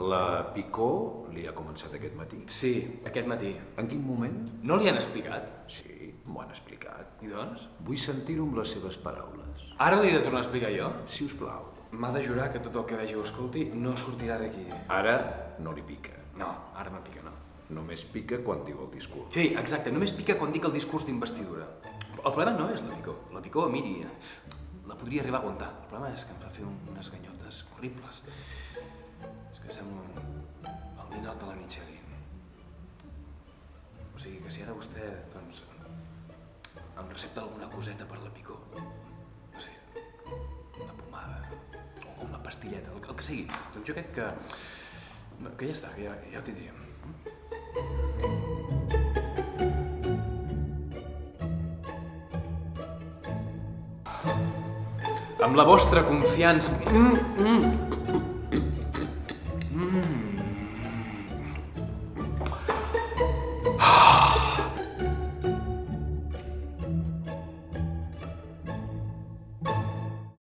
La picor li ha començat aquest matí. Sí, aquest matí. En quin moment? No li han explicat? Sí, m'ho han explicat. I doncs? Vull sentir-ho amb les seves paraules. Ara li he de tornar a explicar jo? Si us plau. M'ha de jurar que tot el que vegi o escolti no sortirà d'aquí. Ara no li pica. No, ara no pica, no. Només pica quan diu el discurs. Sí, exacte, només pica quan dic el discurs d'investidura. El problema no és la picor. La picor, miri, la podria arribar a aguantar. El problema és que em fa fer unes ganyotes horribles. És que sembla el ninot de la Michelin. O sigui que si ara vostè, doncs, em recepta alguna coseta per la picor, no sé, una pomada o una pastilleta, el que sigui, doncs jo crec que ja està, que ja ho tindríem. Amb la vostra confiança...